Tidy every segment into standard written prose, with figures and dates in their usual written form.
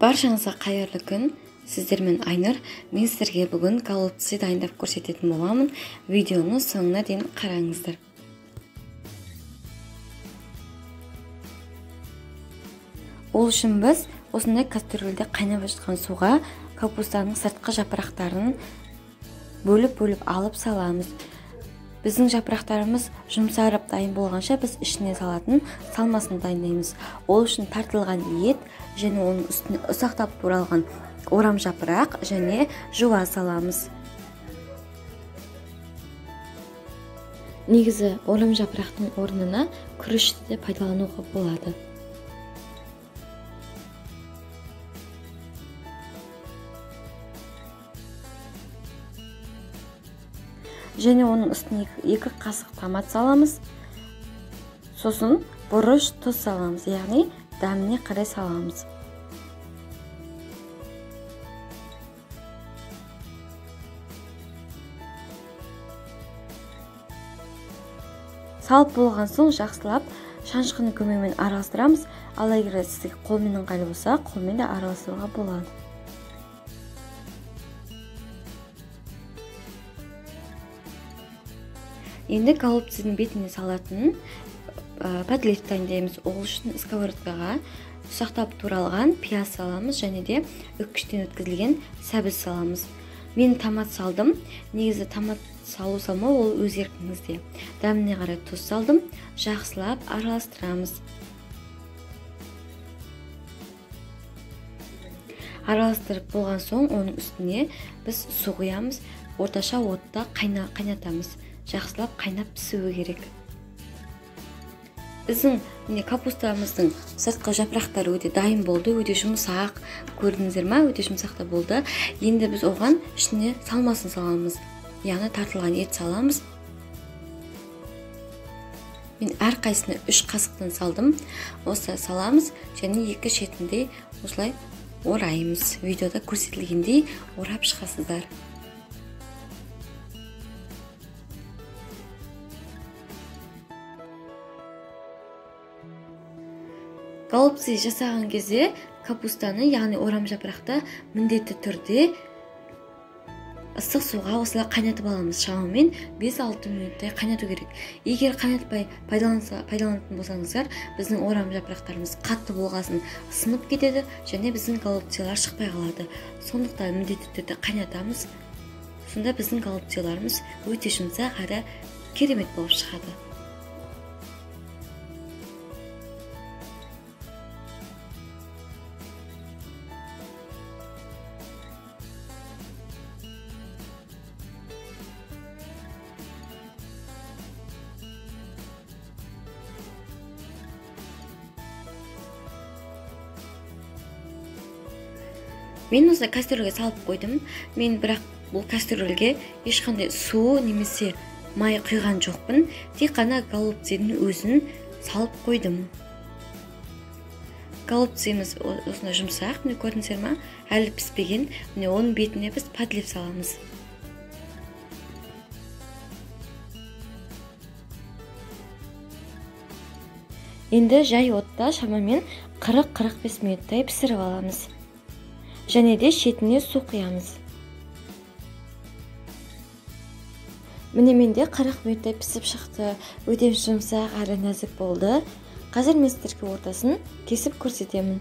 Баршаңызға қайырлы күн. Сіздермен Айнұр. Мен сіздерге бүгін голубцы дайындап көрсететін боламын. Видеоны соңына дейін қараңыздар. Ол үшін біз осындай кастрюльде қайнап жатқан суға капустаның сыртқы жапырақтарын бөліп алып саламыз. Біздің жапырақтарымыз жұмсарып дайын болғанша біз ішіне салатын салмасын дайындаймыз. Ол үшін тартылған ет және оның үстіне ұсақтап туралған орам жапырақ және жуа саламыз. Негізі орам жапырақтың орнына күрішті де пайдалануға болады. Және оның үстіне 2 қасық томат саламыз. Сосын бұрыш, тұз саламыз, яғни дәміне қарай саламыз. Салып болған соң жақсылап шанышқының көмегімен араластырамыз. Ал егер сізге қолмен ыңғайлы болса, қолмен де араластыруға болады. Енді голубцының бетіне салатын патлет дайындаймыз. Ол үшін сковородкаға ұсақтап туралған пияз саламыз және де үккіштен өткізілген сәбіз саламыз. Мен томат салдым. Негізі томат салу салмау ол өз еркіңізде. Дәміне қарай тұз салдым. Жақсылап араластырамыз. Араластырып болған соң оның үстіне біз су құямыз. Орташа отта қайнатамыз. Жақсылап қайнап пісуі керек. Біздің капустамыздың сыртқы жапырақтары өте дайын болды, өте жұмсақ. Көрдіңіздер ме? Өте жұмсақ та болды. Енді біз оған ішіне салмасын саламыз. Яғни тартылған ет саламыз. Мен әрқайсысына 3 қасықтан салдым. Осы саламыз және 2 шетінде осылай ораймыз. Видеода көрсетілгендей орап шығасыздар. Голубцы жасаған кезде капустаны, яғни орам жапырақты міндетті түрде ыстық суға осылай қайнатып аламыз. Шамамен 5-6 минуттай қайнату керек. Егер қайнатпай пайдаланатын болсаңыздар, біздің орам жапырақтарымыз қатты болғасын ысынып кетеді және біздің голубцалар шықпай қалады. Сондықтан міндетті түрде қайнатамыз. Сонда біздің голубцаларымыз өте жұмсақ әрі керемет болып шығады. Мен осы кастрюльге салып қойдым. Мен бірақ бұл кастрюльге ешқандай су немесе май құйған жоқпын. Тек қана голубцының өзін салып қойдым. Голубцымыз осындай жұмсақ, міне көрдіңіздер ме? Әлі піспеген. Міне оның бетіне біз патлет саламыз. Енді жай отта шамамен 40-45 минуттай пісіріп аламыз. Және де шетіне су құямыз. Міне менде 40 минуттай пісіп шықты. Өте жұмсақ әрі нәзік болды. Қазір мен сіздерге ортасын кесіп көрсетемін.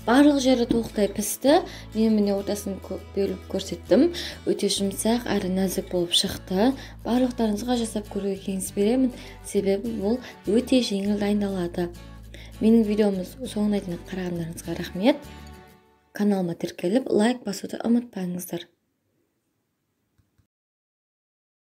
Барлық жері толықтай пісті. Мен міне ортасын бөліп көрсеттім. Өте жұмсақ әрі нәзік болып шықты. Барлықтарыңызға жасап көруге кеңес беремін. Себебі бұл өте жеңіл дайындалады. Менің видеомыз соңына дейін қарағандарыңызға рахмет. Каналыма тіркеліп лайк басуды ұмытпаңыздар.